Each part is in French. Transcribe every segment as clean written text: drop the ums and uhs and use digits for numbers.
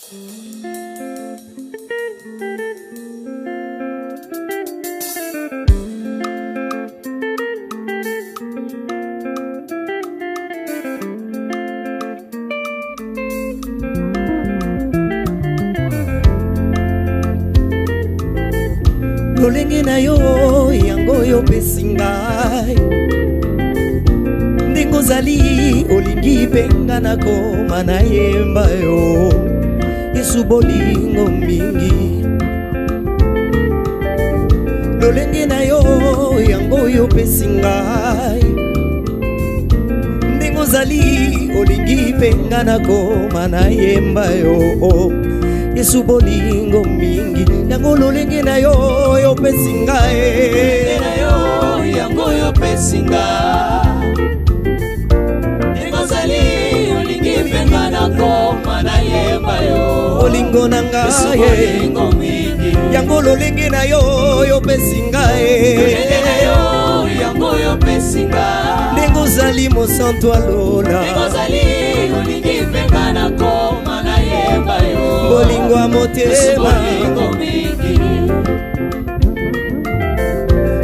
Lolenge na yo yango yo pesingai ndingo zali olingi penga na koma na yemba yo Yesu bolingo mingi Lolenge na yo yango yo pesingai ndingo zali olingi penga na koma na yemba yo Yesu bolingo mingi yango lolenge na yo yo pesinga na yo yango yo pesinga Ndingo zali olingi penga na koma na yemba yo Bolingo nanga bolingo mingi yango lolenge na yo yo pesinga na yo yango yo pesinga Ndingo zali mosantu alola Ndingo zali olingi penga na koma na yemba yo Bolingo amotema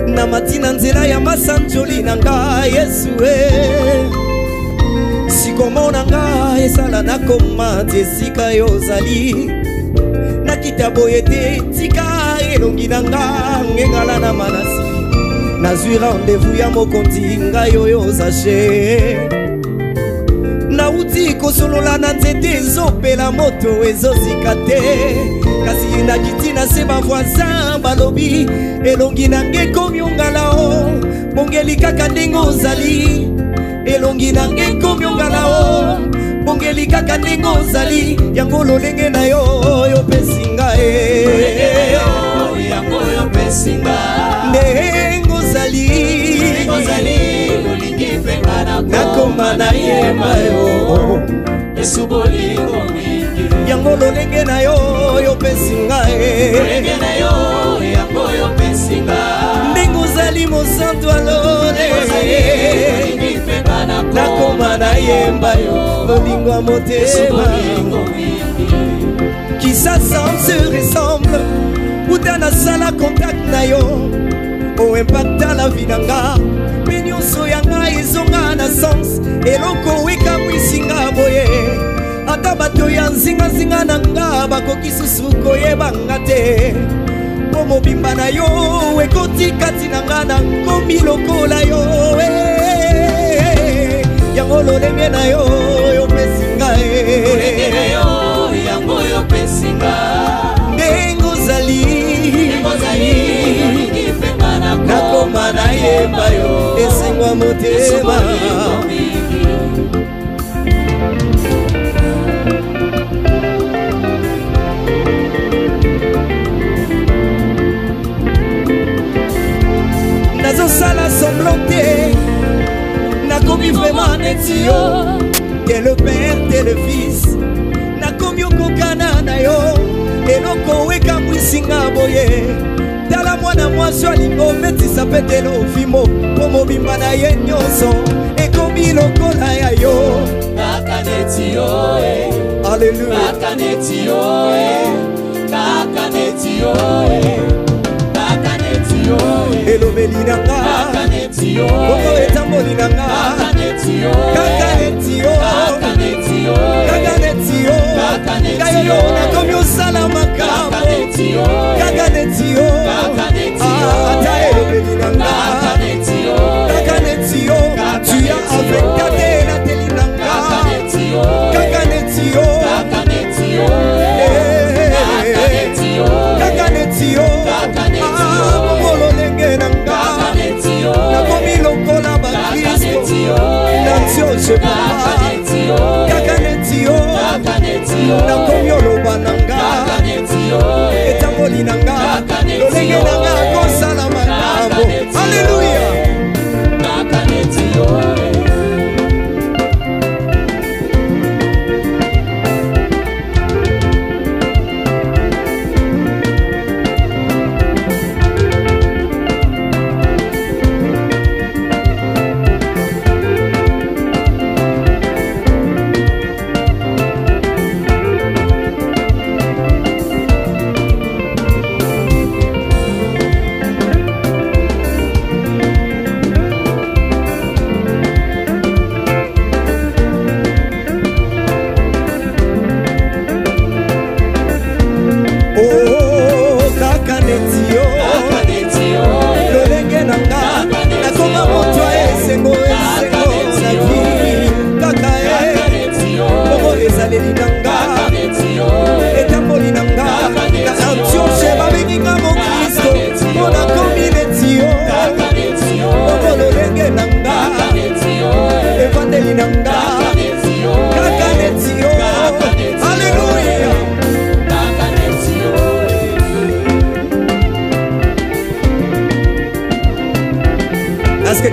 na matina nzela ya masanjoli nanga Yesu sikomona nga esala nakoma tesika yo zali nakita boye te tika elongi nanga ngengala na manasi nazwi rendez-vous ya mokonzi ngai oyo zache nauti kosolola na nzete ezopela moto ezozika te kasi nakiti na se bavoisin balobi elongi nange ekomi ongala o bongeli kaka ndenge ozali elongi nange ekomi ongala o bongeli kaka ndenge ozali yango lolenge na yo yopesinga yango yopesinga ndenge ozali olingi penga nakoma na yemba yo Yesu bolingo mingi yango lolenge na yo yopesinga lolenge na yo yango yopesinga ndenge ozali mosantu alole olingi penga nakoma na yemba yo bolingo ya motema qui s'assemble se ressemble uta nasala contact na yo o impacta la vie nanga mpe nyonso yanga ezonga na sens eloko ekamwisinga boye ata bato ya nzingazinga na nga bakoki susu koyebanga te mpo mobimba na yo ekoti kati na nga na nkomi lokola yo yango lolenge na yo yopesinga yango yopesinga ndenge ozali nakoma na yemba yo esengwa motema nazosala semblant te nakomi vraiment neti yo te le père te le fils nakomi okokana na yo eloko ekamwisinga boye tala mwana mwasi alingi ometisa petelo ofimo mpo mobimba na ye nyonso ekomi lokola ya yo kaka neti yo alleluya kaka neti yo kaka neti yo kaka neti yo elobeli na nga kaka neti yo bongo etamboli na nga kaka neti yo kaka neti yo kaka neti yo kaka neti yo ngai oyo nakomi osala makambo kaka neti yo ata elobeli na nga kaka neti yo tu as avec ta telateli na nga kaka neti yo kaka neti yo bongo lolenge na nga nakomi lokola bakristo na ntioshe papa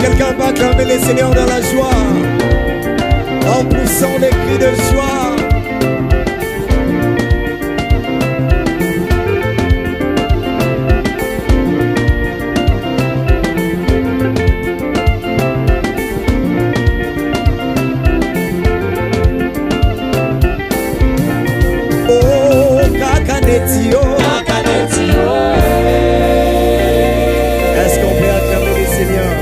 quelqu'un va acclamer les seigneurs dans la joie, en poussant les cris de joie. Est-ce qu'on peut acclamer les seigneurs?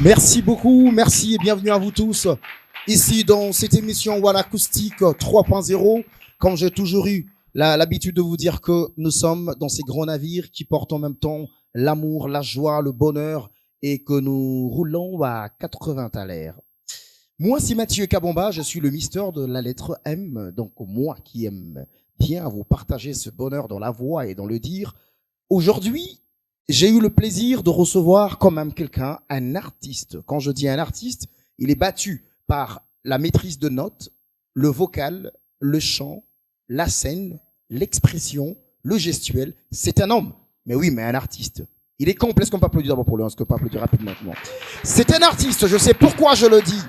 Merci beaucoup, merci et bienvenue à vous tous. Ici dans cette émission One Acoustique 3.0, comme j'ai toujours eu l'habitude de vous dire que nous sommes dans ces grands navires qui portent en même temps l'amour, la joie, le bonheur et que nous roulons à 80 à l'air. Moi, c'est Mathieu Kabamba, je suis le mister de la lettre M, donc moi qui aime bien vous partager ce bonheur dans la voix et dans le dire. Aujourd'hui, j'ai eu le plaisir de recevoir quand même quelqu'un, un artiste. Quand je dis un artiste, il est battu par la maîtrise de notes, le vocal, le chant, la scène, l'expression, le gestuel. C'est un homme. Mais oui, mais un artiste. Il est complet. Est-ce qu'on peut applaudir d'abord pour lui? Est-ce qu'on peut applaudir rapidement? C'est un artiste. Je sais pourquoi je le dis.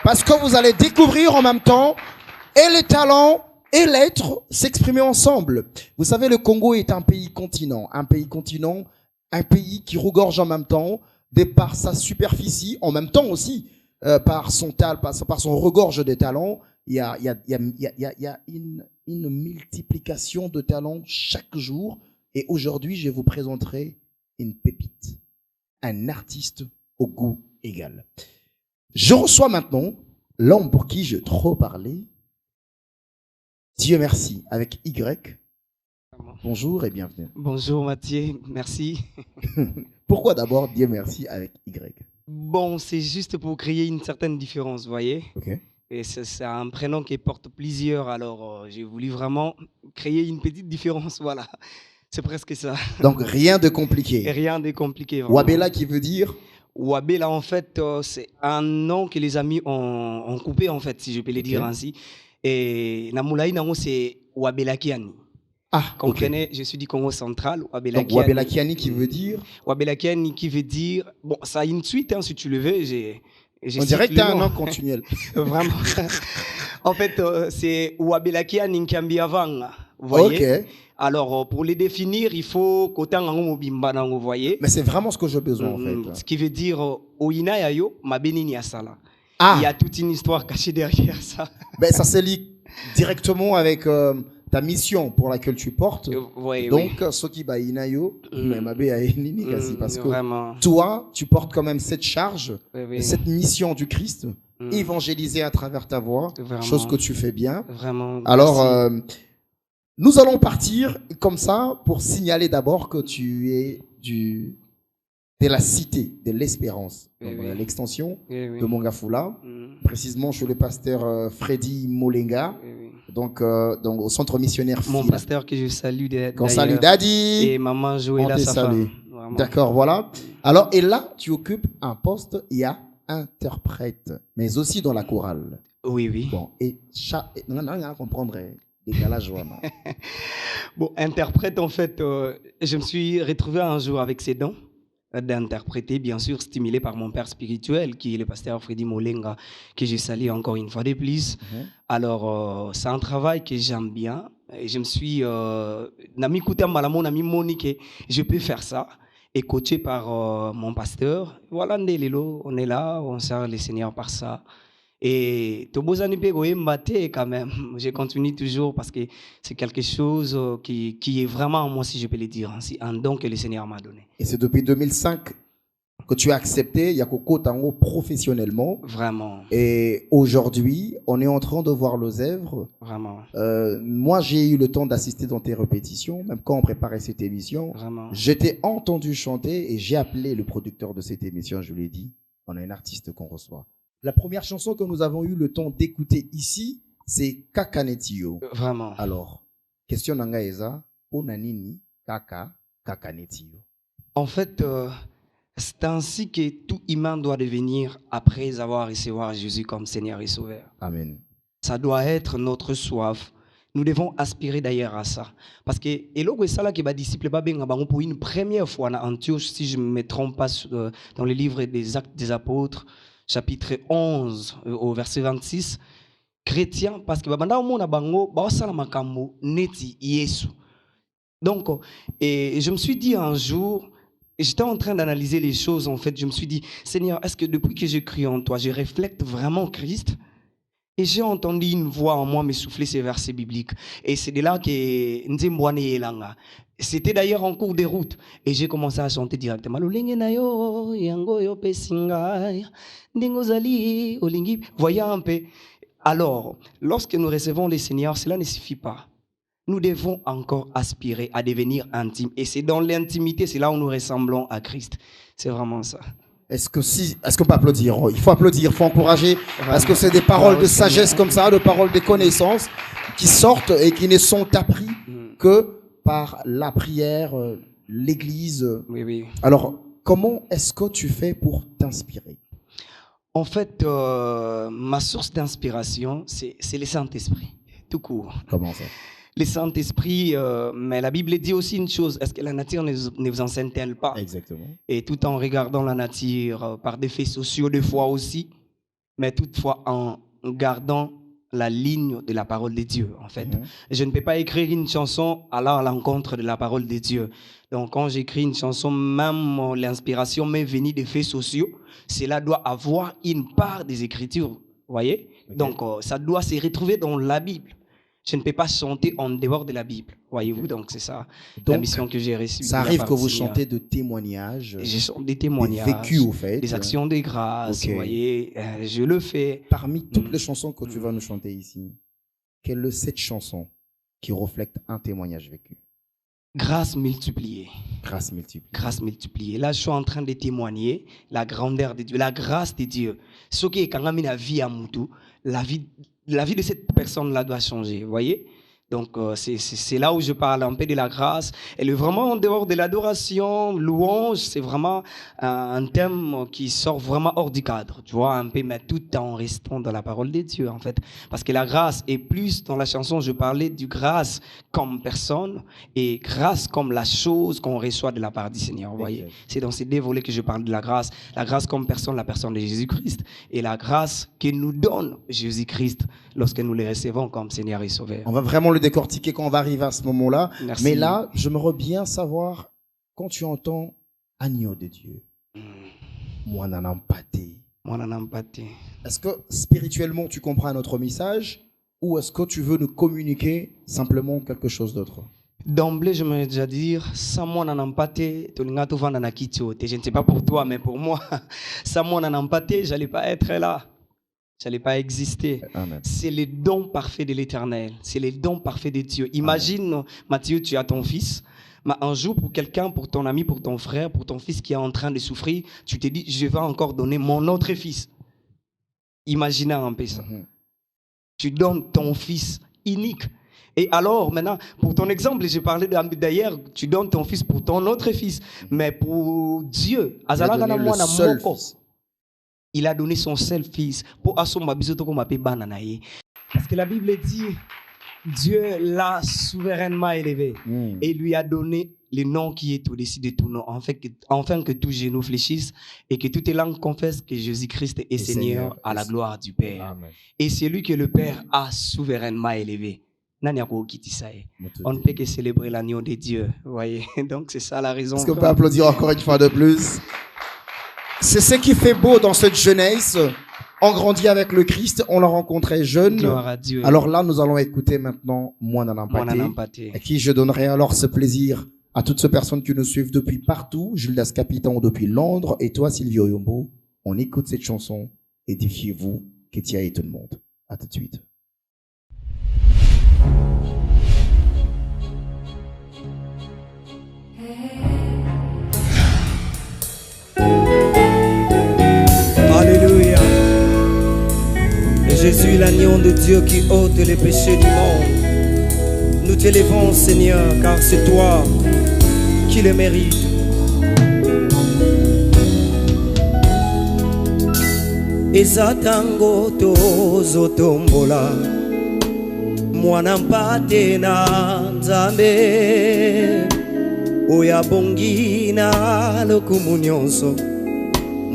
Parce que vous allez découvrir en même temps et les talents et l'être s'exprimer ensemble. Vous savez, le Congo est un pays continent. Un pays qui regorge en même temps, de par sa superficie, en même temps aussi, par son regorge de talents, il y a une multiplication de talents chaque jour. Et aujourd'hui, je vous présenterai une pépite, un artiste au goût égal. Je reçois maintenant l'homme pour qui j'ai trop parlé. Dieu merci, avec Y. Bonjour et bienvenue. Bonjour Mathieu, merci. Pourquoi d'abord Dieu merci avec Y? Bon, c'est juste pour créer une certaine différence, vous voyez. Ok. Et c'est un prénom qui porte plusieurs, alors j'ai voulu vraiment créer une petite différence, voilà. C'est presque ça. Donc rien de compliqué. Et rien de compliqué. Vraiment. Wabela qui veut dire? Wabela, en fait, c'est un nom que les amis ont coupé, en fait, si je peux le dire ainsi. Et Namoulaï Nango, c'est Wabela Kiani. Ah, comprenez, je suis du Congo central. Donc Wabela Kiani qui veut dire? Wabela Kiani qui veut dire, bon, ça a une suite, hein, si tu le veux. On dirait que tu as un nom continuel. Vraiment. En fait, c'est Wabela Kiani Nkambiavang. Vous voyez? Ok. Alors, pour les définir, il faut qu'autant vous voyez. Mais c'est vraiment ce que j'ai besoin, en fait. Ce qui veut dire, Oina Yayo, Mabeni Asala. Ah. Il y a toute une histoire cachée derrière ça. Ben, ça se lie directement avec ta mission pour laquelle tu portes. Oui, donc, ce qui va inayo, parce que vraiment. toi, tu portes quand même cette charge, cette mission du Christ, évangéliser à travers ta voix, chose que tu fais bien. Vraiment. Alors, nous allons partir comme ça pour signaler d'abord que tu es de la cité de l'espérance, l'extension de Mongafula. Précisément, je suis le pasteur Freddy Molenga, donc au centre missionnaire. Mon pasteur que je salue qu'on salue Daddy et maman Joëlla sa femme. D'accord, voilà. Alors, et là, tu occupes un poste, il y a interprète, mais aussi dans la chorale. Oui, oui. Bon, et on a comprendre décalage. Bon, interprète, en fait, je me suis retrouvé un jour avec ses dons d'interpréter, bien sûr, stimulé par mon père spirituel, qui est le pasteur Freddy Molenga, que je salue encore une fois de plus. Alors, c'est un travail que j'aime bien. Et je me suis... Nami Kouta Malamon, Nami Monique, je peux faire ça. Et coaché par mon pasteur. Voilà, on est là, on sert les seigneurs par ça. Et quand même, je continue toujours parce que c'est quelque chose qui est vraiment en moi, si je peux le dire, c'est un don que le Seigneur m'a donné. Et c'est depuis 2005 que tu as accepté Yakoko Tango professionnellement. Vraiment. Et aujourd'hui, on est en train de voir les œuvres. Vraiment. Moi, j'ai eu le temps d'assister dans tes répétitions, même quand on préparait cette émission. Vraiment. J'étais entendu chanter et j'ai appelé le producteur de cette émission, je lui ai dit, on a un artiste qu'on reçoit. La première chanson que nous avons eu le temps d'écouter ici, c'est Kakanetio. Vraiment. Alors, question Nangaeza, Onanini, Kakanetio. En fait, c'est ainsi que tout humain doit devenir après avoir reçu Jésus comme Seigneur et Sauveur. Amen. Ça doit être notre soif. Nous devons aspirer d'ailleurs à ça. Parce que Eloko Sala qui va disciple pour une première fois en Antioche, si je ne me trompe pas, dans le livre des Actes des Apôtres, chapitre 11, au verset 26, chrétien, parce que donc, et je me suis dit un jour, j'étais en train d'analyser les choses, en fait, je me suis dit, Seigneur, est-ce que depuis que j'ai cru en toi, je reflète vraiment Christ? Et j'ai entendu une voix en moi me souffler ces versets bibliques. Et c'est de là que Nzembwane Yelanga. C'était d'ailleurs en cours de route. Et j'ai commencé à chanter directement. Voyez un peu. Alors, lorsque nous recevons les Seigneurs, cela ne suffit pas. Nous devons encore aspirer à devenir intimes. Et c'est dans l'intimité, c'est là où nous ressemblons à Christ. C'est vraiment ça. Est-ce qu'on peut applaudir? Il faut applaudir, il faut encourager, parce que c'est des paroles de sagesse comme ça, de paroles de connaissances qui sortent et qui ne sont appris que par la prière, l'église. Oui, oui. Alors, comment est-ce que tu fais pour t'inspirer? En fait, ma source d'inspiration, c'est le Saint-Esprit, tout court. Comment ça? Le Saint-Esprit, mais la Bible dit aussi une chose, est-ce que la nature ne vous enseigne-t-elle pas? Exactement. Et tout en regardant la nature par des faits sociaux des fois aussi, mais toutefois en gardant la ligne de la parole de Dieu, en fait. Je ne peux pas écrire une chanson allant à l'encontre de la parole de Dieu. Donc quand j'écris une chanson, même l'inspiration m'est venue des faits sociaux, cela doit avoir une part des Écritures, vous voyez? Donc ça doit se retrouver dans la Bible. Je ne peux pas chanter en dehors de la Bible, voyez-vous. Donc c'est ça la mission que j'ai reçue. Ça arrive que vous chantez de témoignages. J'ai chanté des témoignages, vécus au fait. des actions de grâce, vous voyez. Je le fais. Parmi toutes les chansons que tu vas nous chanter ici, quelle est cette chanson qui reflète un témoignage vécu? Grâce multipliée. Grâce multipliée. Grâce multipliée. Là, je suis en train de témoigner la grandeur de Dieu, la grâce de Dieu. Ce qui est quand même la vie à Moutou, la vie de cette personne-là doit changer, vous voyez? Donc, c'est là où je parle un peu de la grâce. Elle est vraiment en dehors de l'adoration, louange, c'est vraiment un thème qui sort vraiment hors du cadre, tu vois, un peu, mais tout en restant dans la parole de Dieu, en fait. Parce que la grâce est plus, dans la chanson, je parlais du grâce comme personne et grâce comme la chose qu'on reçoit de la part du Seigneur, vous voyez. C'est dans ces deux volets que je parle de la grâce comme personne, la personne de Jésus-Christ, et la grâce que nous donne Jésus-Christ lorsque nous les recevons comme Seigneur et Sauveur. On va vraiment le décortiquer quand on va arriver à ce moment-là. Merci. Mais là, j'aimerais bien savoir, quand tu entends agneau de Dieu, moi n'en ai pas té. Est-ce que spirituellement tu comprends notre message ou est-ce que tu veux nous communiquer simplement quelque chose d'autre? D'emblée, je me déjà dire, sans moi n'en empathé, je ne sais pas pour toi, mais pour moi, sans moi n'en empathé, j'allais pas être là. J'allais pas exister. C'est le don parfait de l'Éternel. C'est le don parfait de Dieu. Imagine, Matthieu, tu as ton fils. Mais un jour, pour quelqu'un, pour ton ami, pour ton frère, pour ton fils qui est en train de souffrir, tu te dis, je vais encore donner mon autre fils. Imaginez un peu ça. Tu donnes ton fils unique. Et alors, maintenant, pour ton exemple, j'ai parlé d'ailleurs, tu donnes ton fils pour ton autre fils. Mais pour Dieu, il a donné son seul fils pour assommer parce que la Bible dit Dieu l'a souverainement élevé et lui a donné le nom qui est au-dessus de tout nom, afin que tout genou fléchisse et que toute langue confesse que Jésus-Christ est Seigneur à la gloire du Père. Amen. Et c'est lui que le Père a souverainement élevé. On ne peut que célébrer l'agneau de Dieu, vous voyez. Donc c'est ça la raison. Est-ce qu'on peut applaudir encore une fois de plus? C'est ce qui fait beau dans cette jeunesse. On grandit avec le Christ, on l'a rencontré jeune. Gloire à Dieu. Alors là, nous allons écouter maintenant Moi n'en empathé, à qui je donnerai alors ce plaisir à toutes ces personnes qui nous suivent depuis partout. Gildas Capitan depuis Londres et toi, Silvio Yombo. On écoute cette chanson. Édifiez-vous, Ketia et tout le monde. À tout de suite. Alléluia. Jésus, l'agneau de Dieu qui ôte les péchés du monde. Nous t'élevons, Seigneur, car c'est toi qui le mérites. eza tango tozotombola mwana mpate na Nzambe oyo abongi na lokumu nyonso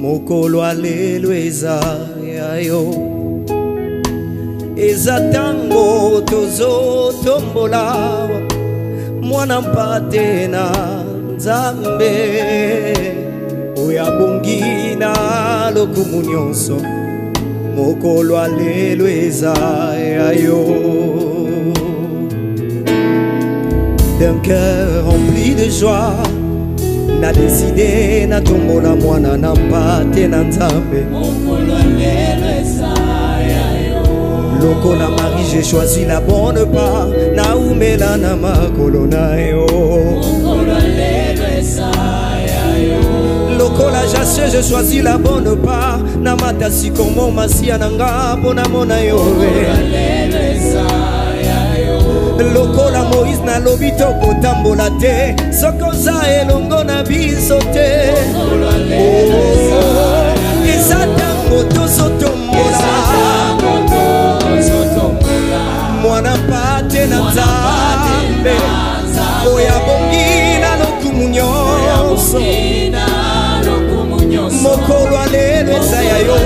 mokolo alelo eza yayo eza tango tozotombola mwana mpate na Nzambe oyo abongi na lokumu nyonso mokolo alelo eza yayo. D'un cœur rempli de joie na décidé na tombola mwana na mpate na Nzambe mokolo alelo eza yayo. Lokola Marie j'ai choisi la bonne part na umela na makolo na yo mokolo alelo eza yayo. Lokola Jasse j'ai choisi la bonne part na matasi komo masia na nga pona mona yo mokolo alelo eza yayo. Lokola Moïse na lobi tokotambola te sokoza elongo na biso te mokolo alelo eza yayo. eza tango tozotombola mwana mpate na Nzambe oyo abongi na lokumu nyonso mokolo alelo eza yayo.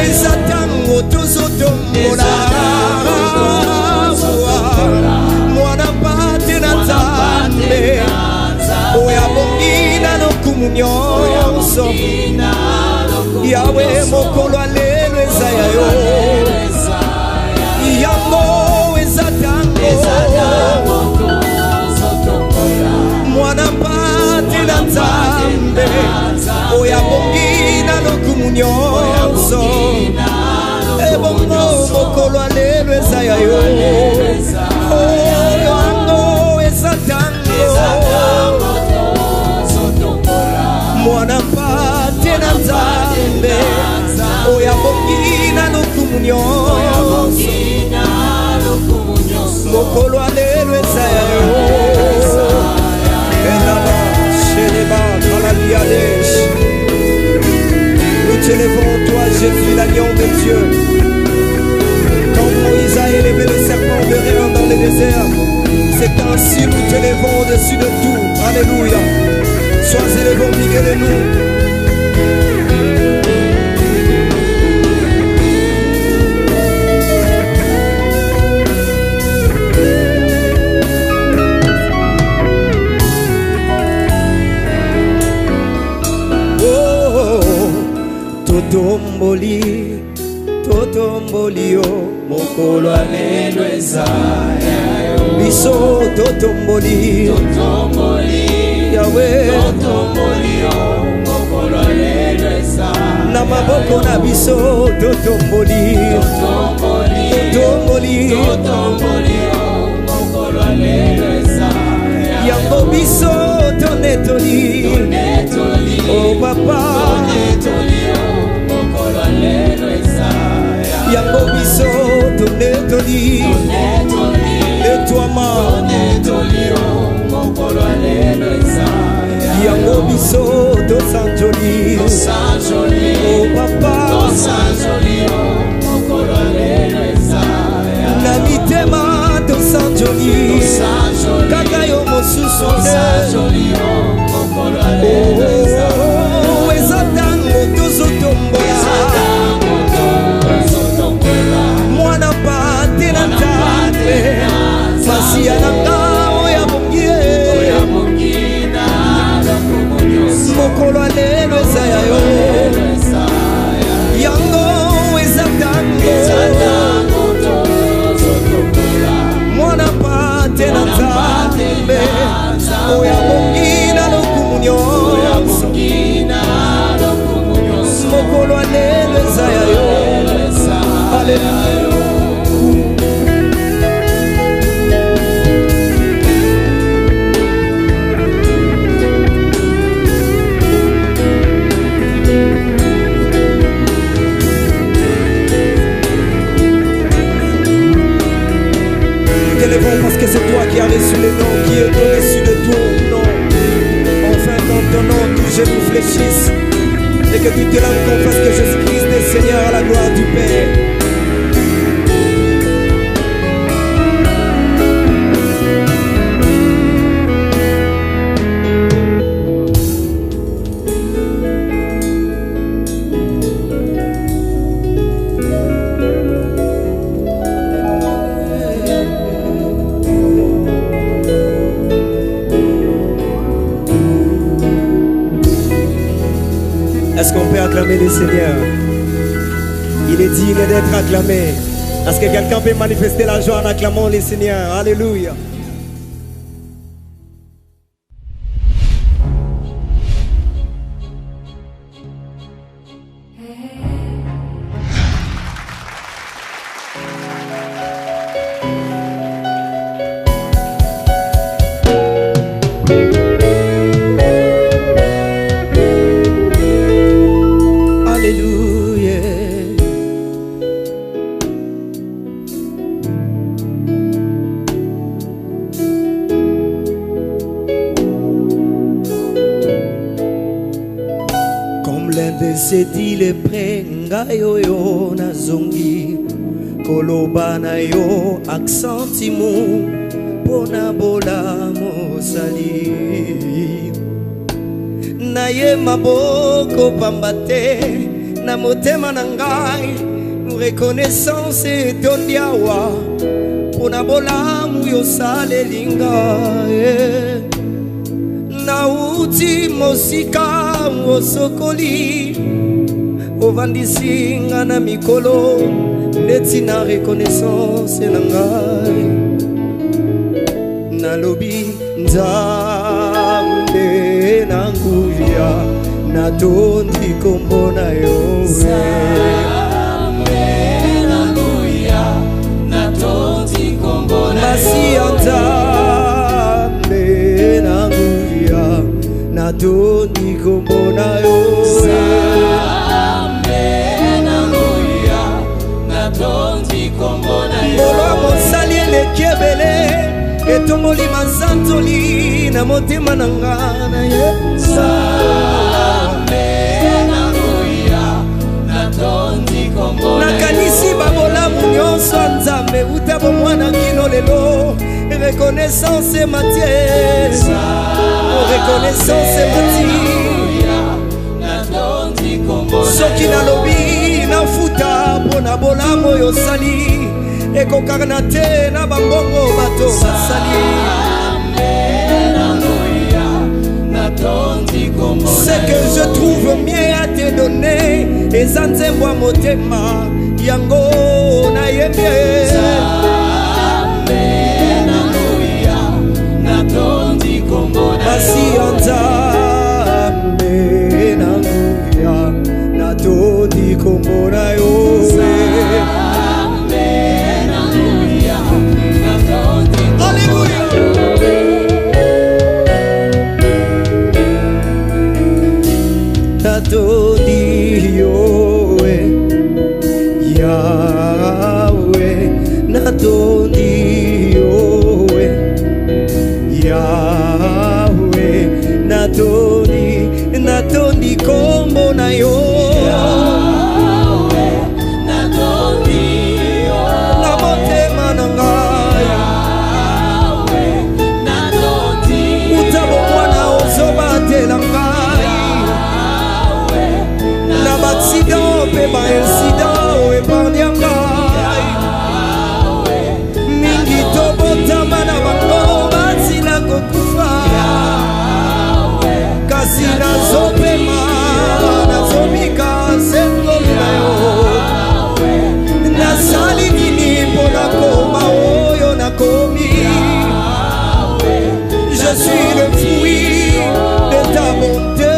Eza tango tozotombola mwana mpate na Nzambe oyo abongi na lokumu nyonso yawe mokolo alelo eza yayo. Yango eza tango mwana mpate na Nzambe oyo abongi na lokumu nyonso ebongo mokolo alelo eza yayo. Yango eza tango mwana mpate na Nzambe oyo abongi na lokumu nyonso mokolo alelo eza yayo. Elaba sheleba kalaliadesh. Nous t'élevons toi Jésus l'agneau de Dieu. Quand Moïse a élevé le serpent de Réan dans le désert, c'est ainsi nous t'élevons au-dessus de tout. Alléluia. Sois élevé au milieu de nous. Totomboli yo mokolo alelo eza yayo. Biso totomboli yawe yo mokolo alelo eza na maboko na biso totomboli yo mokolo alelo eza yango biso tonetoli oh papa yango biso tonetoli netwama yango biso tosanjoli oh papa na mitema tosanjoli kaka yo mosusu eza tango tozotombola mwana mpate na Nzambe masia na nga oyo abongi mokolo alelo eza yayo. Yango eza tango mwana mpate na Nzambe oyo abongi na lokumu nyonso mokolo alelo eza yayo. Hallelujah. Parce que c'est toi qui as reçu le nom, qui est au-dessus de ton nom. Enfin dans ton nom, tous genoux fléchissent et que toutes les langues confessent que Jésus-Christ est Seigneur à la gloire du Père. Est-ce qu'on peut acclamer le Seigneur? Il est digne d'être acclamé. Est-ce que quelqu'un peut manifester la joie en acclamant le Seigneur? Alléluia. Seti le prenga yo yo na zongi koloba na yo aksentimu pona bola mosali na ye maboko pambate na motema na ngai reconnaissance etondiawa pona bola mu yo saleli ngai nauti mosika mosokoli ovandisinga na mikolo neti na reconnaissance na ngai nalobi nzambe na nguya natondi kombo na yo nzambe na nguya natondi kombo na yo masi nzambe na nguya natondi kombo na yo mbolo mosali eleki ebele etomboli mazantoli na motema na nga na ye nakanisi babolamu nyonso ya nzambe uta bomwana kino lelo reconnaissance matie reconnaissance matie soki nalobi nafuta mpona bolamu oyo osali ekokana te na bambongo bato basali ce que je trouve mieux à te donner eza nzembo ya motema yango nayembi basi ya nzambe na nguya natondi kombo na yo natondi yowe yawe natondi yowe yawe natondi kombo na yo na motema na ngai utabo mwana ozobatela ngai na baaccident mpe baincident oepargne ngai mingi tobotama na bango batila kokufa kasi nazopema nazobika sengoli na yo nasali nini mpona koma oyo nakomi je suis le fruit de ta bonté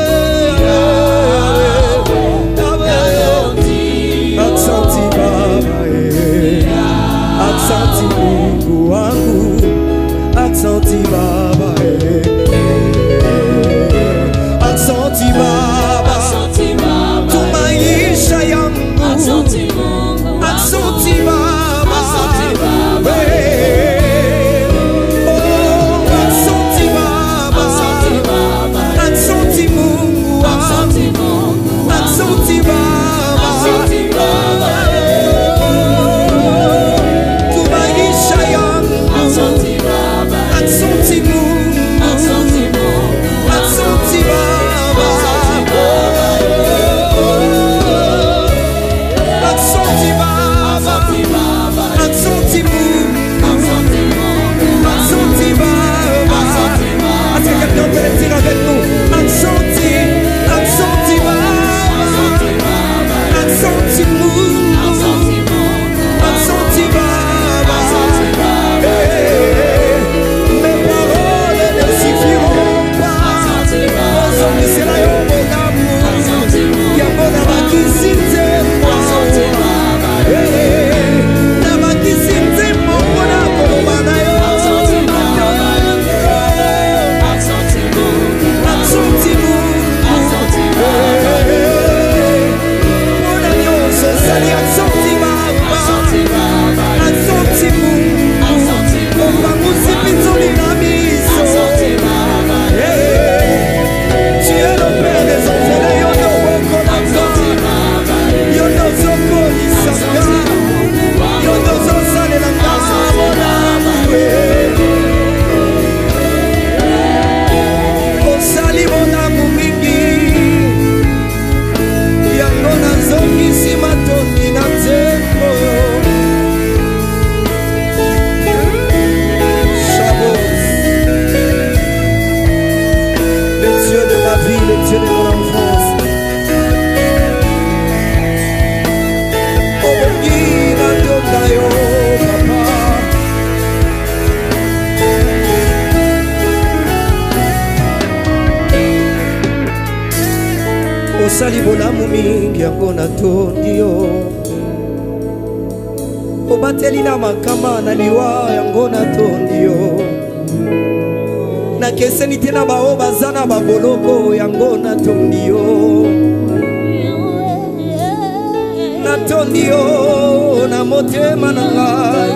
osali bolamu mingi yango natondi yo obateli na makama na liwa yango natondi yo nakeseni te na bao baza na baboloko yango natondi yo natondi yo na motema na ngai.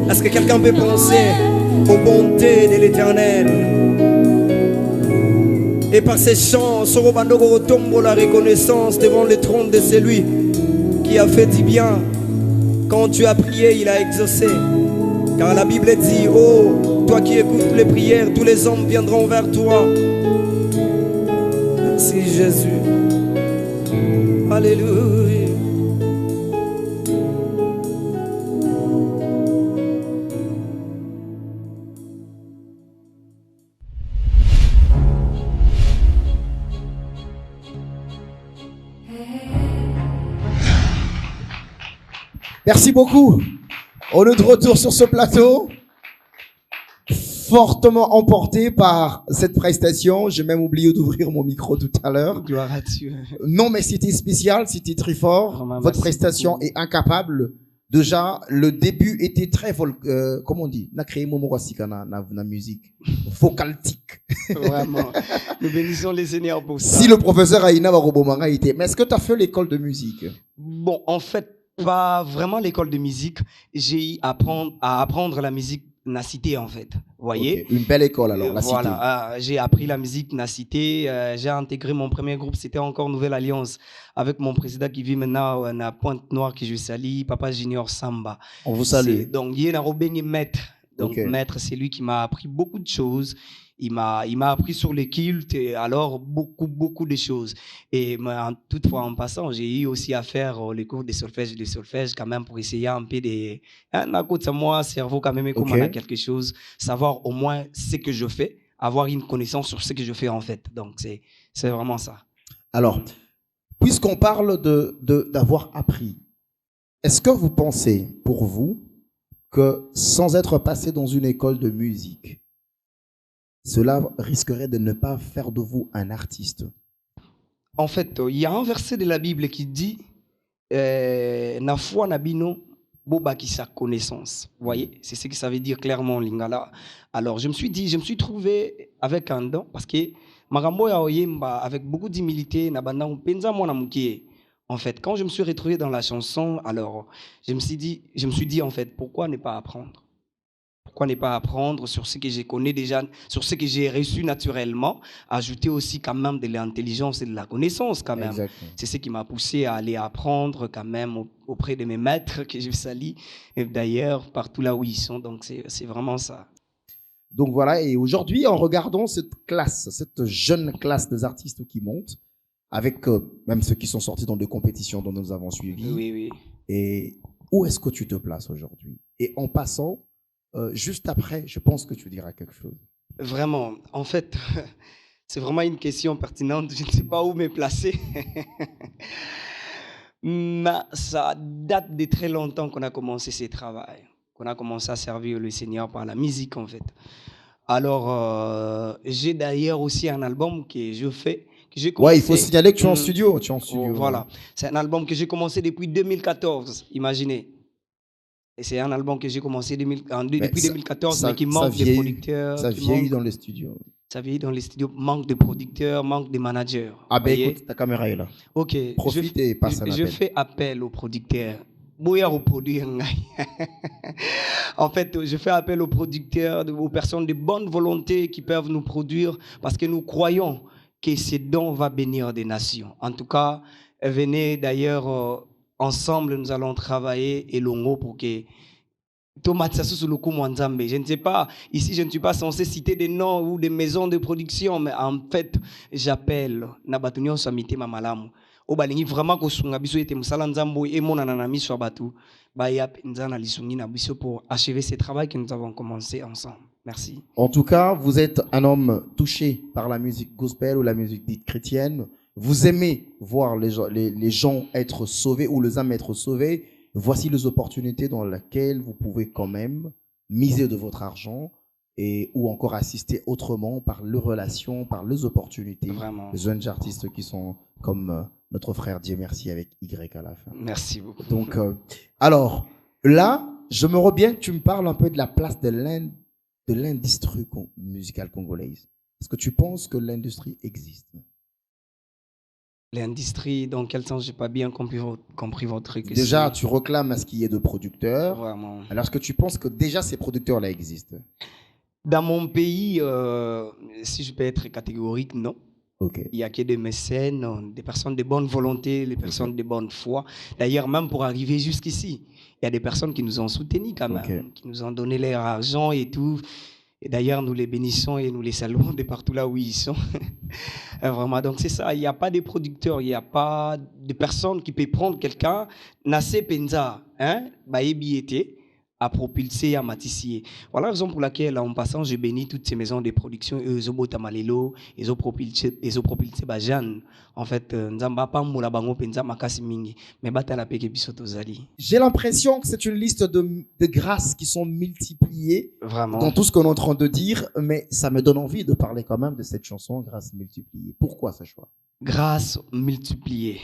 Est-ce que quelqu'un peut penser aux bontés de l'Éternel? Et par ces chants, Sorobandoko retombe la reconnaissance devant le trône de celui qui a fait du bien. Quand tu as prié, il a exaucé. Car la Bible dit, oh, toi qui écoutes les prières, tous les hommes viendront vers toi. Merci Jésus. Alléluia. Merci beaucoup. On est de retour sur ce plateau, fortement emporté par cette prestation. J'ai même oublié d'ouvrir mon micro tout à l'heure. Gloire à Dieu. Non, mais c'était spécial, c'était très fort. Vraiment, votre merci prestation beaucoup. est incapable. Déjà, le début était très comment on dit? Na créé momorasika na musique. Vocaltique. Vraiment. Nous bénissons les Seigneurs pour ça. Si le professeur Aïna Barobomanga était, mais est-ce que tu as fait l'école de musique? Bon, en fait, pas vraiment l'école de musique. J'ai eu à apprendre la musique Nacité, en fait. Vous voyez? Okay. Une belle école, alors, la Voilà. Cité. J'ai appris la musique Nacité. J'ai intégré mon premier groupe, c'était encore Nouvelle Alliance, avec mon président qui vit maintenant à Pointe-Noire, qui je salue, Papa Junior Samba. On vous salue. Donc, il y a un maître. Donc, Okay. maître, c'est lui qui m'a appris beaucoup de choses. Il m'a appris sur les cultes et alors beaucoup de choses. Et toutefois, en passant, j'ai eu aussi à faire les cours de solfège quand même pour essayer un peu de... À côté de moi, cerveau quand même, comme on a quelque chose, savoir au moins ce que je fais, avoir une connaissance sur ce que je fais en fait. Donc, c'est vraiment ça. Alors, puisqu'on parle d'avoir appris, est-ce que vous pensez, pour vous, que sans être passé dans une école de musique, cela risquerait de ne pas faire de vous un artiste? En fait, il y a un verset de la Bible qui dit na foi na bino boba qui sa connaissance. Vous voyez, c'est ce que ça veut dire clairement en lingala. Alors, je me suis trouvé avec un don parce que marambo ya oyemba avec beaucoup d'humilité na banda mpenza mwana mukie. En fait, quand je me suis retrouvé dans la chanson, alors je me suis dit en fait, pourquoi ne pas apprendre? Pourquoi ne pas apprendre sur ce que je connais déjà, sur ce que j'ai reçu naturellement, ajouter aussi quand même de l'intelligence et de la connaissance quand même. Exactement. C'est ce qui m'a poussé à aller apprendre quand même auprès de mes maîtres que je salue, et d'ailleurs partout là où ils sont. Donc c'est vraiment ça. Donc voilà, et aujourd'hui, en regardant cette classe, cette jeune classe des artistes qui montent, avec même ceux qui sont sortis dans des compétitions dont nous avons suivi, Oui. et où est-ce que tu te places aujourd'hui? Et en passant, juste après, je pense que tu diras quelque chose. Vraiment, en fait, c'est vraiment une question pertinente. Je ne sais pas où me placer. Ça date de très longtemps qu'on a commencé ce travail, qu'on a commencé à servir le Seigneur par la musique en fait. Alors, j'ai d'ailleurs aussi un album que je fais. Ouais, il faut signaler que tu es en studio. Tu es en studio. Voilà, c'est un album que j'ai commencé depuis 2014, imaginez. Et c'est un album que j'ai commencé depuis 2014, mais qui manque de producteurs. Ça vieillit dans les studios. Ça vieillit dans les studios, manque de producteurs, manque de managers. Ah ben écoute, ta caméra est là. Ok. Profite et passe un appel. Je fais appel aux producteurs. En fait, je fais appel aux producteurs, aux personnes de bonne volonté qui peuvent nous produire parce que nous croyons que ce don va bénir des nations. En tout cas, venez d'ailleurs, ensemble, nous allons travailler et longo pour que je ne sais pas, ici je ne suis pas censé citer des noms ou des maisons de production, mais en fait, j'appelle Nabatunyo Samite Mamalamu. Obalingi vraiment ko sunga biso ete musala nzambo et mon ananami sur batu ba ya nzana lisungi na biso pour achever ce travail que nous avons commencé ensemble. Merci. En tout cas, vous êtes un homme touché par la musique gospel ou la musique dite chrétienne. Vous aimez voir les gens être sauvés ou les âmes être sauvées. Voici les opportunités dans lesquelles vous pouvez quand même miser de votre argent ou encore assister autrement par les relations, par les opportunités. Vraiment. Les jeunes artistes qui sont comme notre frère Dieu merci avec Y à la fin. Merci beaucoup. Donc, alors, là, j'aimerais bien que tu me parles un peu de la place de l'industrie musicale congolaise. Est-ce que tu penses que l'industrie existe? L'industrie, dans quel sens? Je n'ai pas bien compris votre question. Déjà, tu réclames à ce qu'il y ait de producteurs. Vraiment. Alors, est-ce que tu penses que déjà ces producteurs-là existent? Dans mon pays, si je peux être catégorique, non. Okay. Il n'y a que des mécènes, des personnes de bonne volonté, des personnes de bonne foi. D'ailleurs, même pour arriver jusqu'ici, il y a des personnes qui nous ont soutenus quand même, qui nous ont donné leur argent et tout. Et d'ailleurs, nous les bénissons et nous les saluons de partout là où ils sont. Vraiment, donc c'est ça. Il n'y a pas de producteurs, il n'y a pas de personnes qui peuvent prendre quelqu'un, Nassé Penza, Baébiété, à propulser, à matissier. Voilà la raison pour laquelle, en passant, je bénis toutes ces maisons de production, ils ont botamalelo, ils ont propulsé Bajan. En fait, Nzamba pas moula bango penza makasi mingi, mais batala peke bisoto zali. J'ai l'impression que c'est une liste de grâces qui sont multipliées. Vraiment. Dans tout ce qu'on est en train de dire, mais ça me donne envie de parler quand même de cette chanson, Grâce multipliée. Pourquoi ce choix? Grâce multipliée.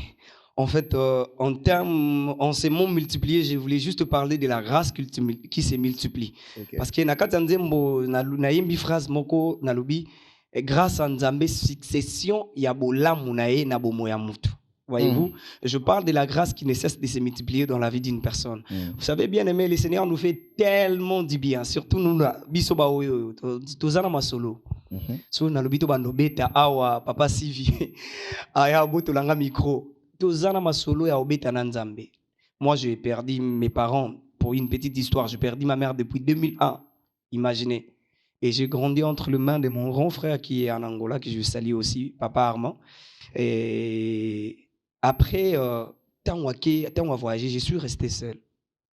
En fait, en ces mots multipliés, je voulais juste parler de la grâce qui se multiplie. Okay. Parce que nakati nzembo na yembi phrase moko nalubi grâce à Nzambe succession ya bolamu na ye na bomo ya mutu. Voyez-vous, je parle de la grâce qui ne cesse de se multiplier dans la vie d'une personne. Vous savez bien aimé, le Seigneur nous fait tellement du bien, surtout nous biso ba oyo tozana masolo. So nalubi to bandobeta awa papa Sivi aya boto langa micro. Moi, j'ai perdu mes parents pour une petite histoire. J'ai perdu ma mère depuis 2001. Imaginez. Et j'ai grandi entre les mains de mon grand frère qui est en Angola, que je salue aussi, Papa Armand. Et après, tant on a voyagé, je suis resté seul.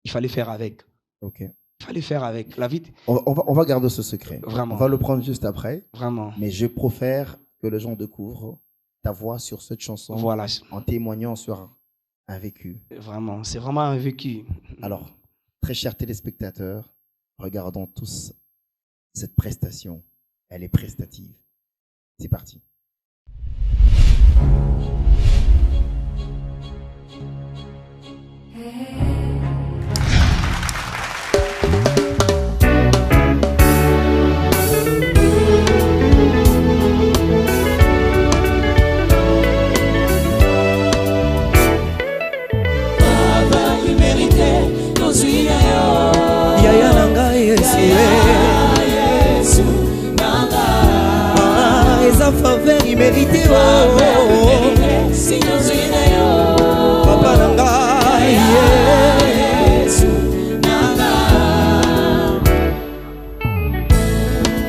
Il fallait faire avec. Ok. Il fallait faire avec. La vie. On va garder ce secret. Vraiment. On va le prendre juste après. Vraiment. Mais je préfère que les gens découvrent ta voix sur cette chanson, voilà, en témoignant sur un vécu. Vraiment, c'est vraiment un vécu. Alors, très chers téléspectateurs, regardons tous cette prestation. Elle est prestative. C'est parti. Eza faveur immérité Papa nanga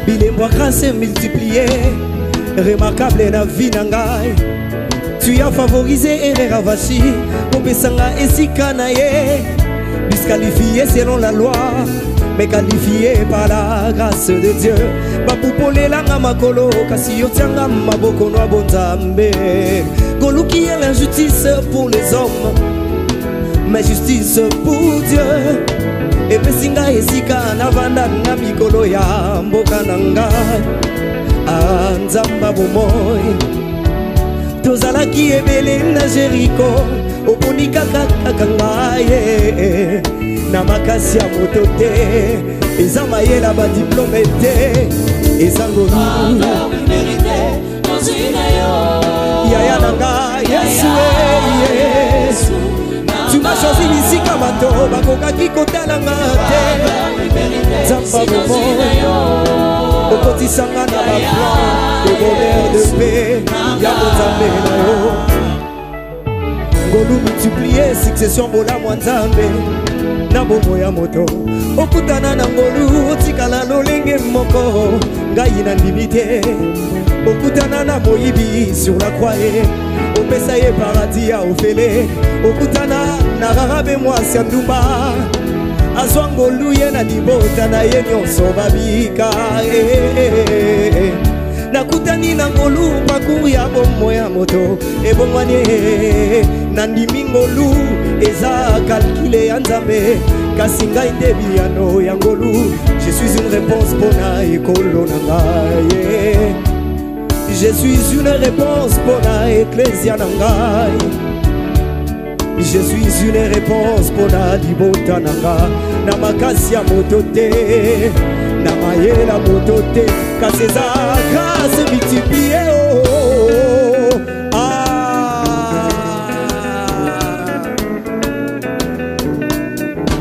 Bilembo grâce multiplié remarquable na vie nanga. Tu as favorisé et ravasi Popesanga esika na ye disqualifié selon la loi mais qualifié par la grâce de Dieu. Bapupole langa makolo kasi yotianga maboko no bonzambe. Goluki est l'injustice pour les hommes ma justice pour Dieu. Et puis singa esika na vanda na mikolo ya mboka na ngai. Nzamba bomoi tozalaki ebele na Jericho oponi kaka ngai na makasi ya moto te eza mayela badiplome te eza ngolu yaya na ngai Yesu tu m'as choisi bisika bato bakokaki kotalanga te nzamba bomoi okotisanga na baplan de bonheur de paix ya Nzambe na yo ngolu multiplier succession bolamu Nzambe na bomo ya moto okutana na ngolu otikala lolenge moko ngai na ndimi te okutana na moyibi sur la croix opesa ye paradis ya ofele okutana na rarabe mwasi ya ndumba azwa ngolu ye na libota na ye nyonso babika nakutani na ngolu pakuru ya bomo ya moto ebongwani na ndimi ngolu eza kalkile ya Nzambe kasi ngai nde biyano ya ngolu je suis une réponse mpona ekolo na ngai je suis une réponse mpona eklesia na ngai je suis une réponse mpona libota na nga na makasi ya moto te na mayela moto te kasi eza grâce multiplie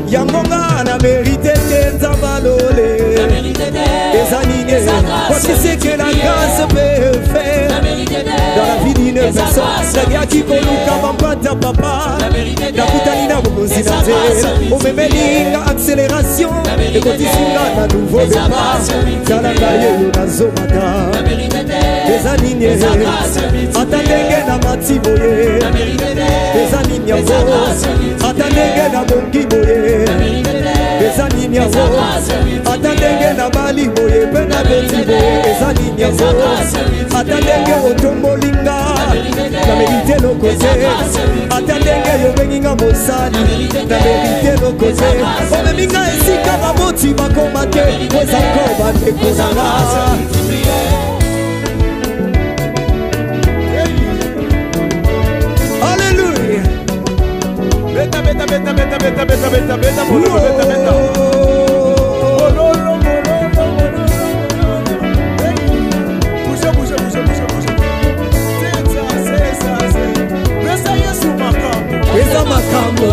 yango nga na mérite te Nzamba lole eza nini voici ce que la grâce peut faire dans la vie d'une personne nagiaki koluka mampata papa nakutani na bokonzi na nzela omemelinga accélération ekotisinga na nouveau départ tala ngai oyo nazomata eza nini ata ndenge na mati boye eza nini yango ata ndenge na bongi boye eza nini yango ata ndenge na bali boye mpe na beti boye eza nini yango ata ndenge otombolinga na merite lokote ata ndenge yobenginga mosali na merite lokote omeminga esika baboti bakoma te eza ko bandeko nanga Alléluia. Beta beta beta beta beta beta beta beta beta beta. Bouge bouge bouge bouge bouge. C'est ça. Besa Yesu makambo. Besa makambo.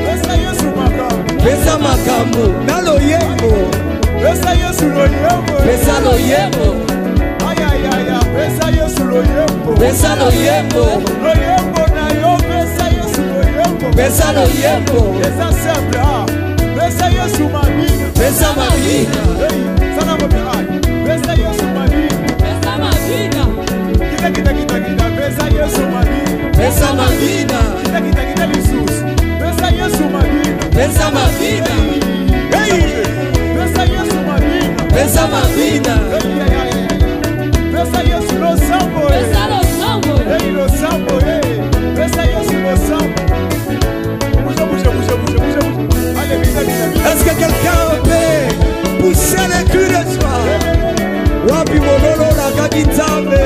Besa Yesu makambo. Besa makambo. Nalo yembo. Besa Yesu lo yembo. Besa lo yembo. Besa Yesu lo yembo. Besa lo yembo. Lo yembo na yo besa Yesu lo yembo. Besa lo yembo. Besa simple Besa Yesu mabina. Besa mabina. Sana mabina. Besa Yesu mabina. Besa mabina. Kita besa Yesu mabina. Besa mabina. Kita lisus. Besa Yesu mabina. Besa mabina. Besa Yesu mabina. Besa mabina. Besa Yesu lo sambo. Besa lo sambo. Lo sambo. Besa Yesu lo sambo. Bouge. Allez, vite. Est-ce que quelqu'un peut pousser les cris de joie? Wapi mololo na kagitambe.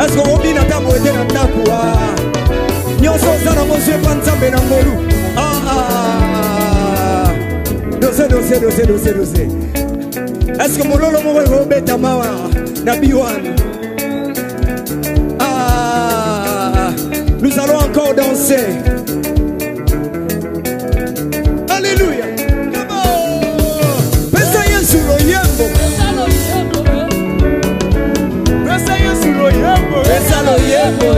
Est-ce qu'on robine à ta moitié dans ta cour? Nyonso zana monsieur Panzambe na ngolu. Dosé. Est-ce que mon lolo mo robet mawa na biwan? Nous allons encore danser. Alléluia. Come on. Besa Yesu lo yembo. Besa Yesu lo yembo. Besa lo yembo.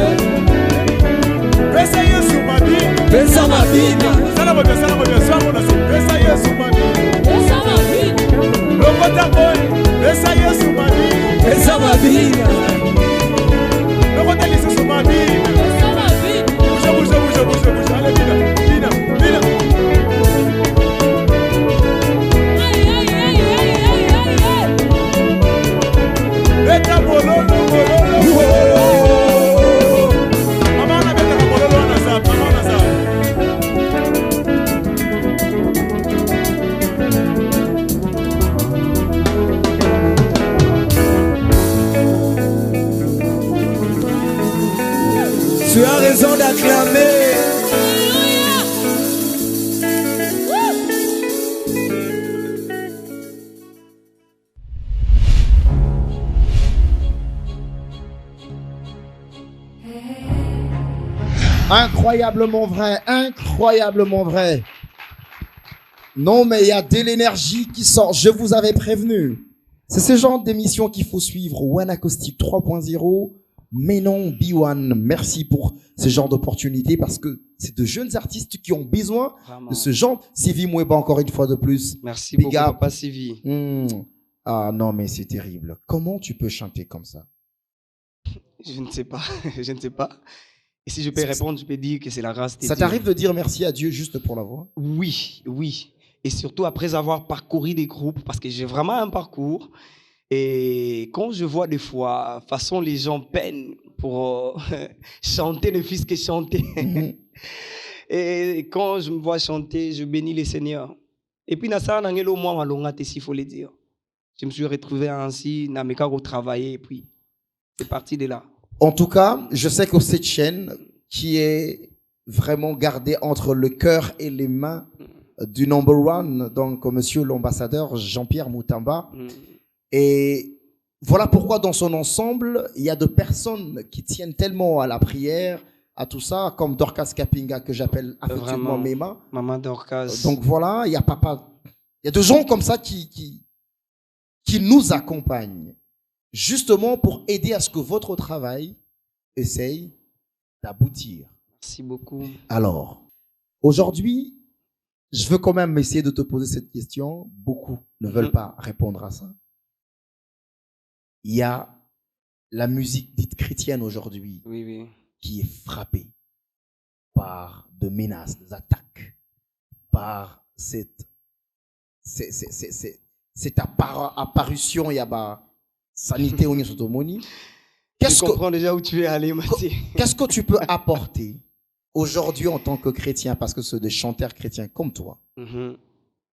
Besa Yesu mabina. Besa mabina. Sana mo Besa Yesu mabina. Besa mabina. Lokota boy. Besa Yesu mabina. Besa mabina. Lokota Yesu mabina. Besa mabina. Bouge. Allez, vina. incroyablement vrai, incroyablement vrai. Non, mais il y a de l'énergie qui sort. Je vous avais prévenu. C'est ce genre d'émission qu'il faut suivre. One Acoustic 3.0. Mais non, B1, merci pour ce genre d'opportunité parce que c'est de jeunes artistes qui ont besoin Vraiment. de ce genre. Sylvie Moueba, encore une fois de plus. Merci Big beaucoup, up. Papa Sylvie. Ah non, mais c'est terrible. Comment tu peux chanter comme ça? Je ne sais pas. Je ne sais pas. Et si je peux répondre, je peux dire que c'est la grâce de Dieu. Ça t'arrive de dire merci à Dieu juste pour la voix? Oui, oui. Et surtout après avoir parcouru des groupes, parce que j'ai vraiment un parcours. Et quand je vois des fois, façon les gens peinent pour chanter ne fût-ce que chanter. Et quand je me vois chanter, je bénis les Seigneurs. Et puis, s'il faut le dire. Je me suis retrouvé ainsi, dans mes cas, au travail, et puis c'est parti de là. En tout cas, je sais que cette chaîne qui est vraiment gardée entre le cœur et les mains du number one, donc monsieur l'ambassadeur Jean-Pierre Moutamba. Et voilà pourquoi dans son ensemble, il y a de personnes qui tiennent tellement à la prière, à tout ça, comme Dorcas Kapinga que j'appelle affectueusement Mema. Maman Dorcas. Donc voilà, il y a papa, il y a des gens comme ça qui nous accompagnent justement pour aider à ce que votre travail essaye d'aboutir. Merci beaucoup. Alors, aujourd'hui, je veux quand même essayer de te poser cette question. Beaucoup ne veulent pas répondre à ça. Il y a la musique dite chrétienne aujourd'hui qui est frappée par de menaces, des attaques, par cette apparition, il y a sanité au niveau de Je comprends déjà où tu veux aller, Mathieu. Qu'est-ce que tu peux apporter aujourd'hui en tant que chrétien, parce que c'est des chanteurs chrétiens comme toi.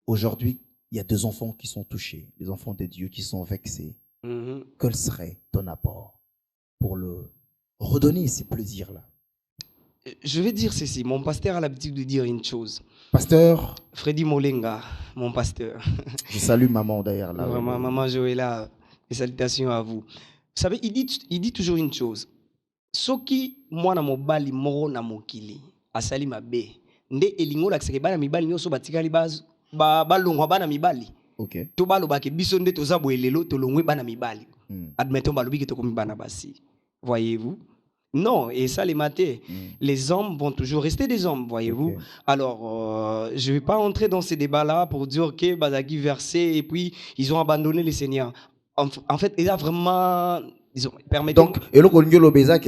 Aujourd'hui, il y a deux enfants qui sont touchés, les enfants de Dieu qui sont vexés. Quel serait ton apport pour le redonner ces plaisirs-là? Je vais dire ceci. Mon pasteur a l'habitude de dire une chose. Pasteur Freddy Molenga, mon pasteur. Je salue maman d'ailleurs. Là, vraiment, maman Joëlla, et salutations à vous. Vous savez, il dit toujours une chose. Soki mwana mobali moro na mokili asali mabe nde elingo la kiseke bana mibali nyoso batikali balongwa bana mibali. OK. To baloba ke biso nde toza boelelo to longwe bana mibali. Admettons balobi ke to komi bana basi. Voyez-vous? Non, et ça les matés. Les hommes vont toujours rester des hommes, voyez-vous. Alors, je ne vais pas entrer dans ces débats-là pour dire que Bazaki versé et puis ils ont abandonné les seigneurs. En fait, il a vraiment... Donc, et le Konyolo Bezak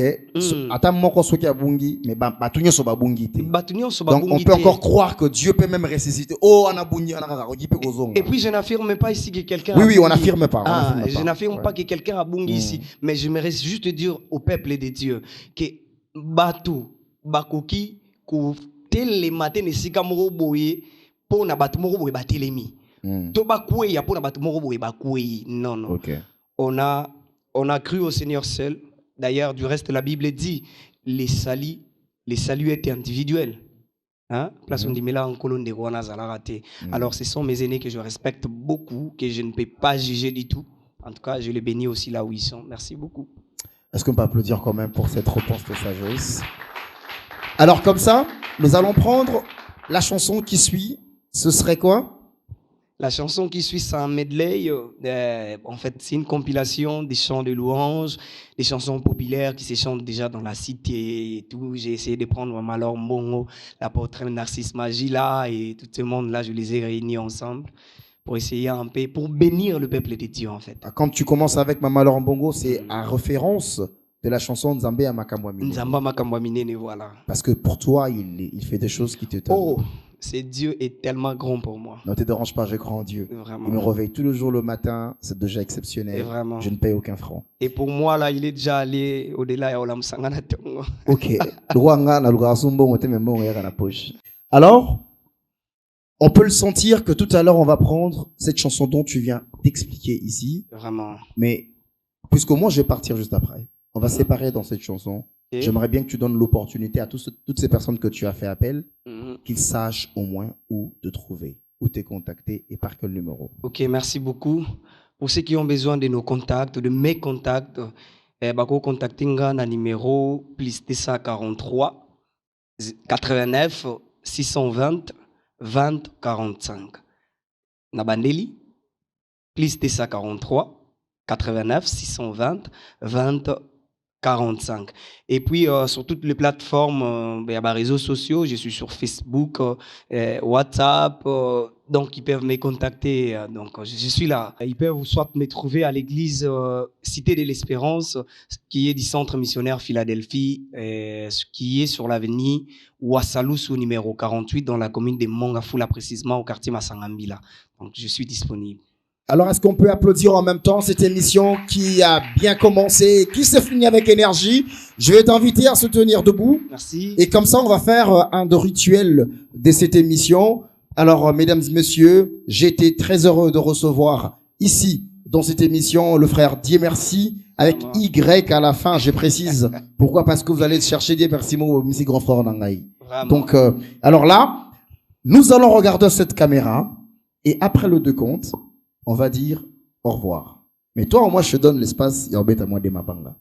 attends moko soki abungi mais batunyo so babungi te. Donc on peut encore croire que Dieu peut même ressusciter. Oh anabungi anaka ogipe kozonga. Et puis je n'affirme pas ici que quelqu'un Oui, on n'affirme pas. Je n'affirme pas que quelqu'un a bungi ici, mais j'aimerais juste dire au peuple de Dieu que batu bakoki ko tele matin esika moko boye po na batu moko boye batelemi. To bakwe ya po na batu moko boye bakwe. Non non. On a cru au Seigneur seul. D'ailleurs, du reste, la Bible dit les saluts étaient individuels. Hein? Place on dit, mais là, en colonne de Rwanda, alors, ce sont mes aînés que je respecte beaucoup, que je ne peux pas juger du tout. En tout cas, je les bénis aussi là où ils sont. Merci beaucoup. Est-ce qu'on peut applaudir quand même pour cette réponse de sagesse? Alors, comme ça, nous allons prendre la chanson qui suit. Ce serait quoi? La chanson qui suit, c'est un medley. En fait, c'est une compilation des chants de louanges, des chansons populaires qui se chantent déjà dans la cité et tout. J'ai essayé de prendre Malor Mbongo, l'apôtre Narcisse Magila et tout ce monde-là, je les ai réunis ensemble pour essayer un peu, pour bénir le peuple de Dieu, en fait. Quand tu commences avec Malor Mbongo, c'est à référence de la chanson Nzambé à Makamwamine. Nzamba Makamwamine, voilà. Parce que pour toi, il fait des choses qui te tonnent. Oh, c'est Dieu est tellement grand pour moi. Ne te dérange pas, je crois en Dieu. Vraiment. Il me réveille tous les jours le matin, c'est déjà exceptionnel. Vraiment. Je ne paye aucun franc. Et pour moi, là, il est déjà allé au-delà de Olam Sangana Tongo. Ok. Alors, on peut le sentir que tout à l'heure, on va prendre cette chanson dont tu viens d'expliquer ici. Vraiment. Mais, puisque moi, je vais partir juste après. On va séparer dans cette chanson. J'aimerais bien que tu donnes l'opportunité à toutes ces personnes que tu as fait appel, qu'ils sachent au moins où te trouver, où te contacter et par quel numéro. Ok, merci beaucoup. Pour ceux qui ont besoin de nos contacts, de mes contacts, bako contacter nga na numéro +243 89 620 20 45. Nabandeli, plus de 43 89 620 20 45. Et puis sur toutes les plateformes, les réseaux sociaux, je suis sur Facebook, WhatsApp, donc ils peuvent me contacter. Donc je suis là. Ils peuvent soit me trouver à l'église Cité de l'Espérance, qui est du centre missionnaire Philadelphie, qui est sur l'avenue Ouassaloussou numéro 48 dans la commune de Mongafula, précisément au quartier Massangambila. Donc je suis disponible. Alors, est-ce qu'on peut applaudir en même temps cette émission qui a bien commencé, qui s'est finie avec énergie? Je vais t'inviter à se tenir debout. Merci. Et comme ça, on va faire un de rituels de cette émission. Alors, mesdames et messieurs, j'ai été très heureux de recevoir ici, dans cette émission, le frère Dieu Merci, avec Y à la fin, je précise. Pourquoi? Parce que vous allez chercher Dieu Merci, mon grand frère Nangaï. Donc, alors là, nous allons regarder cette caméra, et après le deux comptes, on va dire au revoir. Mais toi, moi, je te donne l'espace. Et embête à moi de ma banga.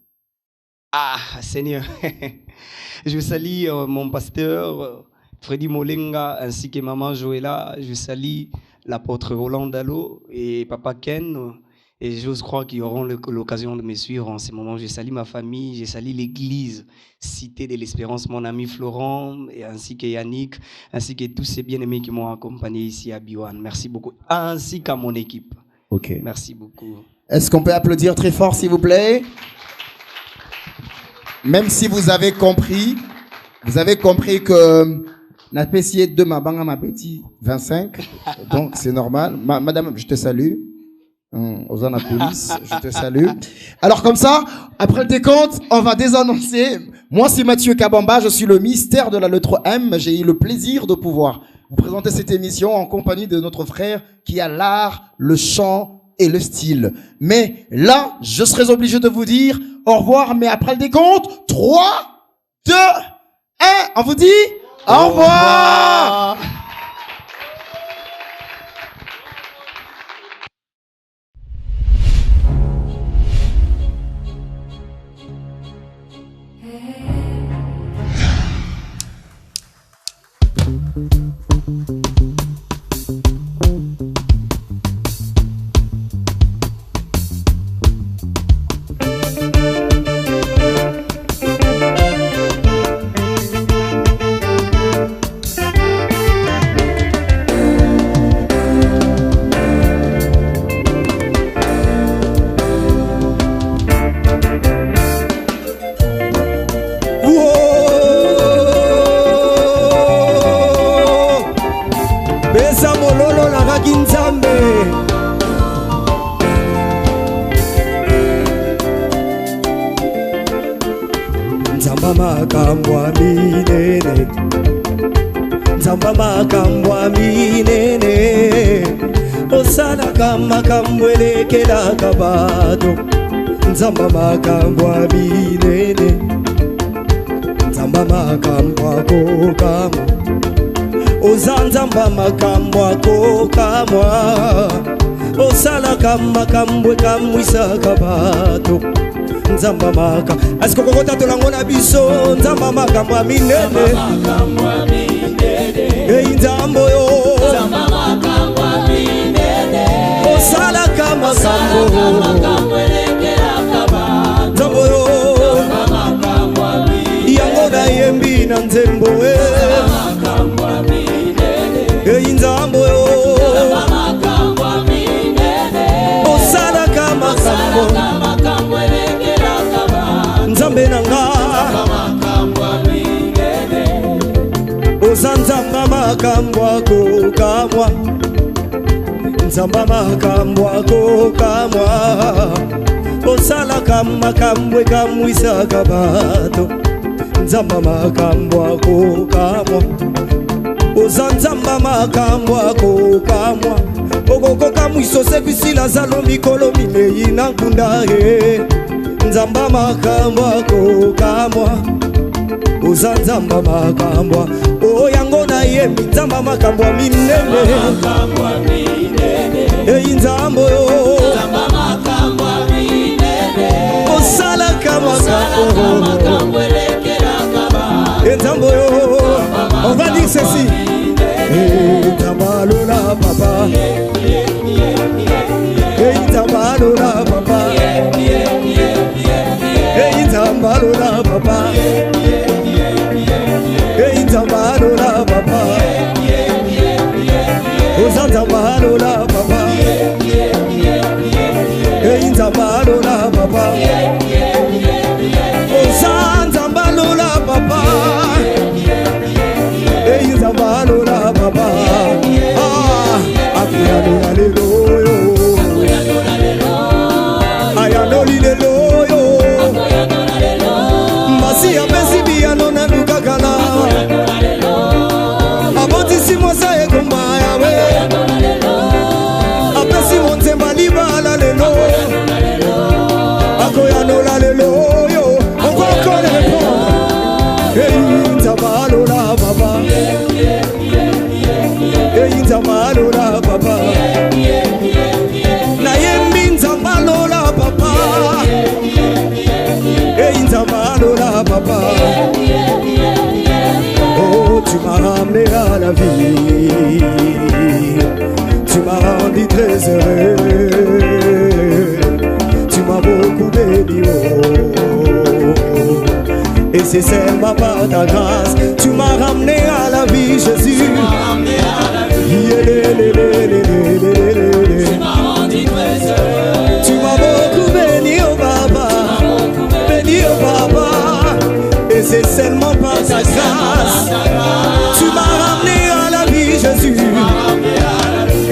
Ah, Seigneur. Je salue mon pasteur, Freddy Molenga, ainsi que maman Joëlla. Je salue l'apôtre Roland Dallot et papa Ken. Et j'ose croire qu'ils auront l'occasion de me suivre en ce moment. Je salue ma famille, je salue l'église Cité de l'Espérance, mon ami Florent, et ainsi que Yannick, ainsi que tous ces bien-aimés qui m'ont accompagné ici à Biwan. Merci beaucoup. Ainsi qu'à mon équipe. Ok. Merci beaucoup. Est-ce qu'on peut applaudir très fort, s'il vous plaît? Même si vous avez compris que n'a pas essayé de ma banga ma petit 25, donc c'est normal. Madame, je te salue. Aux Police, je te salue. Alors comme ça, après le décompte, on va désannoncer. Moi, c'est Mathieu Kabamba, je suis le mystère de la lettre M. J'ai eu le plaisir de pouvoir vous présenter cette émission en compagnie de notre frère qui a l'art, le chant et le style. Mais là, je serais obligé de vous dire au revoir, mais après le décompte, 3, 2, 1, on vous dit au revoir. Nzamba makambo abinene, nzamba makambo akokamwa, ozanzamba makambo akokamwa, osalaka makambo kamwisaka bato, nzamba maka. Est-ce que kokota tolango na biso, nzamba makambo abinene, nzambo yo, nzamba makambo abinene, osalaka makambo. Yembi na nzembo nzambo yo osalaka makambo nzambe nanga ozanzamba makambo akokamwa nzamba makambo akokamwa osalaka makambo kamwisaka bato nzamba makambo akokamwa ozanzamba makambo akokamwa okokoka mwiso sekwisila zalo mikolo minei na nkunda nzamba makambo akokamwa ozanzamba makambo oyango na ye nzamba makambo minene nzambo yo osalaka makambo nzambo yo dit ceci. Itamalola papa. Itamalola papa. Itamalola papa. Itamalola papa. Itamalola papa. Itamalola papa. Itamalola papa. Itamalola papa. Ah, akuyanola lelo yo. Ayanola lelo yo. Masi apesi biyano na lukakala. Abotisi mosa ekomba yawe. Apesi montemba libala lelo. Akoyanola lelo yo. On va encore les répondre. Itamalola papa. Itamalola papa. Na yembi itamalola papa. Itamalola papa. Oh, tu m'as ramené à la vie. Tu m'as rendu très heureux. Tu m'as beaucoup béni. Et c'est seulement par ta grâce. Tu m'as ramené à la vie, Jésus. Tu m'as ramené à la vie. Tu m'as rendu très heureux. Tu m'as beaucoup béni, oh Papa. Béni, oh Papa. Et c'est seulement par ta grâce. Tu m'as ramené à la vie, Jésus. Tu m'as ramené à la vie.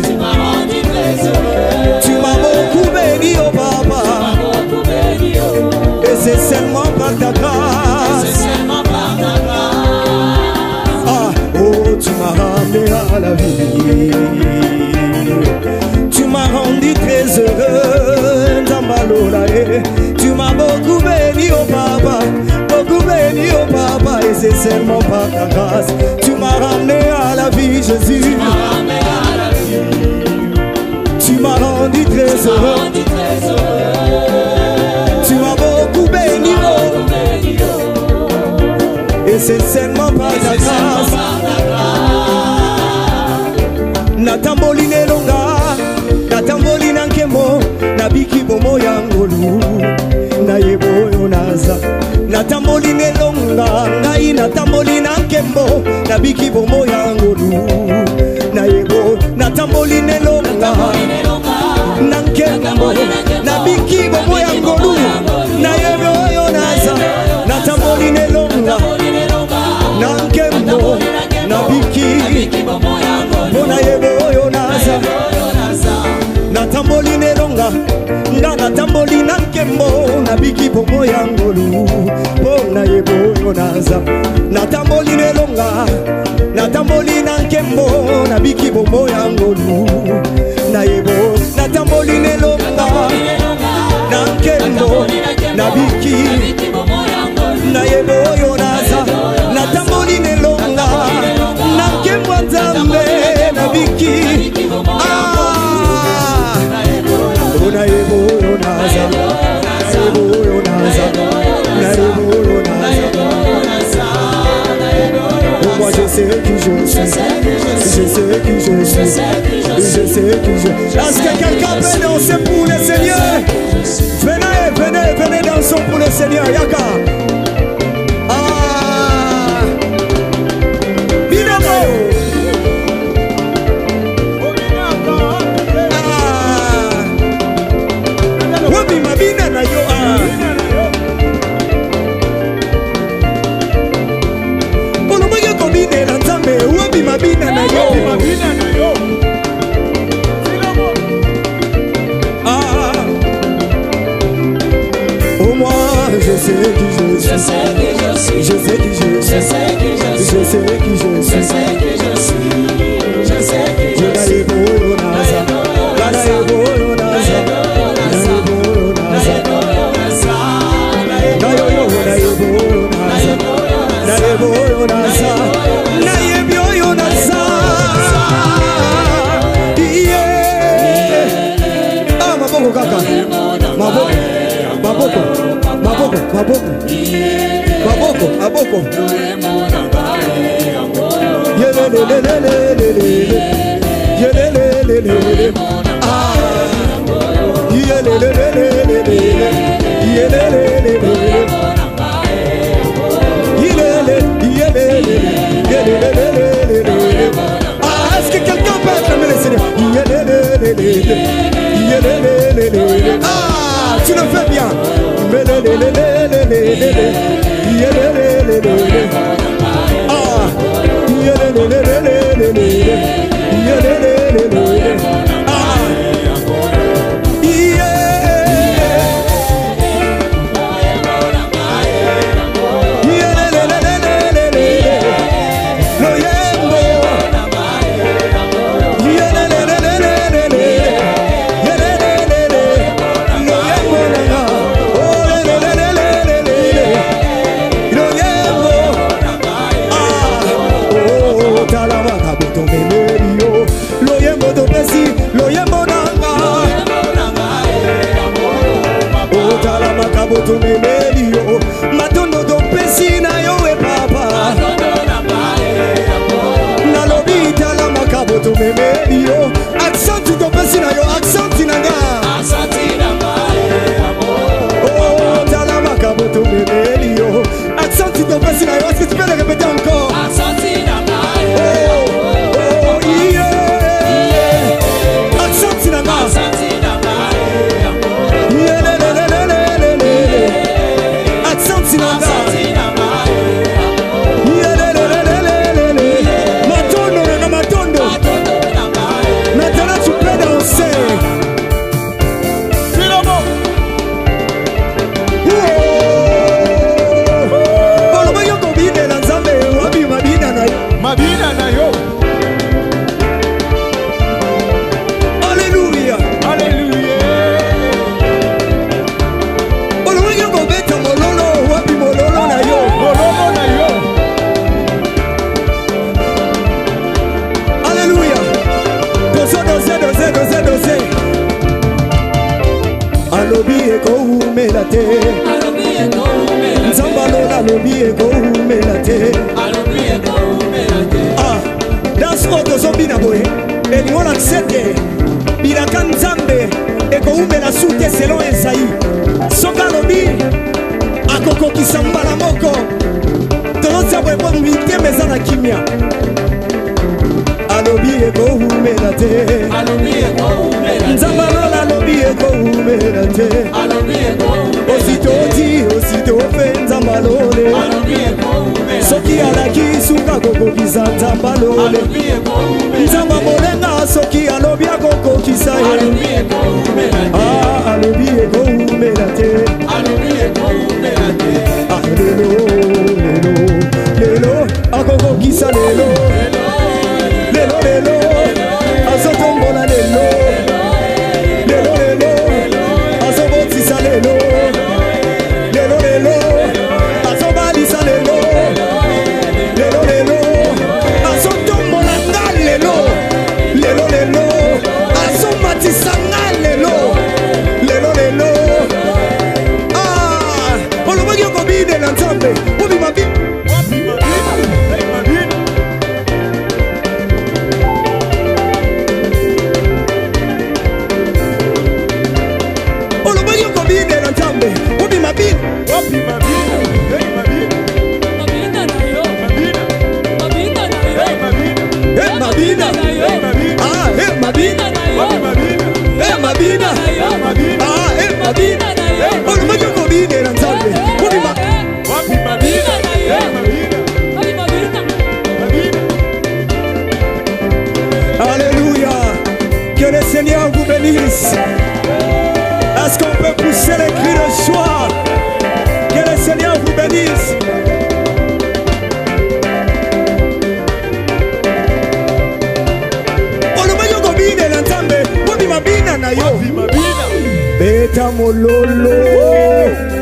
Tu m'as rendu très heureux. Tu m'as beaucoup béni, oh Papa. Et c'est seulement par ta grâce. C'est seulement par ta grâce. Ah, oh, tu m'as ramené à la vie. Tu m'as rendu très heureux. Tu m'as beaucoup béni, oh Papa. Beaucoup béni, oh Papa. Et c'est seulement par ta grâce. Tu m'as ramené à la vie, Jésus. Tu m'as ramené à la vie. Tu m'as rendu très heureux. Tu m'as beaucoup béni, oh. Et c'est seulement par ta grâce. Natamboline longa, natamboline nkemo, nabiki bomo yangolu, na yebo yonaza. Natamboline longa, ngai natamboline nkemo, nabiki bomo yangolu, na yebo. Natamboline longa, nankemo, nabiki bomo yangolu, na yebo yonaza. Natamboline longa, nankemo, nabiki bona yebo yonaza. Natamboline longa, natambolina nkemo, nabiki bomo yangolu, bona yebo yonaza. Natamboline longa, natambolina nkemo, nabiki bomo yangolu, na yebo. Natamboline longa, nankemo, nabiki na yebo yonaza. Natamboline longa, nankemo nzambe, nabiki na yebo yonaza. Na yebo yonaza. Na yebo yonaza. Oh, moi je sais qui je suis. Je sais qui je suis. Je sais qui je suis. Est-ce que quelqu'un peut danser pour le Seigneur? Venez, venez, venez danser pour le Seigneur. Yaka. Ah. Binamo. Ah. Wabi mabina na yo. Ah. Olomage kobine na nzambe. Wabi mabina na yo. Je sais qui je suis. Je sais qui je suis. Je sais qui je suis. Je sais qui je suis. Je sais qui je suis. Je sais qui je suis. Je sais qui je suis. Maboko aboko, aboko. Est-ce que quelqu'un peut acclamer le Seigneur? Ah, tu le fais bien. Matondo do pesi na yo e papa na lobi tala makabo to memeli yo accent do pesi na yo accent na nga oh tala makabo to memeli yo accent do pesi na yo est-ce que tu peux le répéter encore oh yeah accent na nga That's what goes on bina boy. And you want to accept it. Bina kan zambe. Eko ume la sute selon Esaïe. Soka lobi. Akoko kisamba la moko. Tolonza bwebo mwite mezana kimia. Alobi eko ume la te. Nzamba lola lobi eko ume la te. Osito ti, osito fe nzamba lole. Soki alaki suka koko kisa nzamba lole. Nzamba molenga soki alobi akoko kisa ye. Ah, alobi eko ume la te. Ah, lelo, lelo, lelo. Akoko kisa lelo. Lelo, lelo. Azotombola lelo. Lelo, lelo. Azobotisa lelo. Lelo, lelo. Azobalisa lelo. Lelo, lelo. Azotombola nga lelo. Lelo, lelo. Azomatisa nga lelo. Lelo, lelo. Ah, olobaki okobide na nzambe. Obima bi. Alléluia. Que le Seigneur vous bénisse. Est-ce qu'on peut pousser les cris de joie? Que le Seigneur vous bénisse. Beta mololo.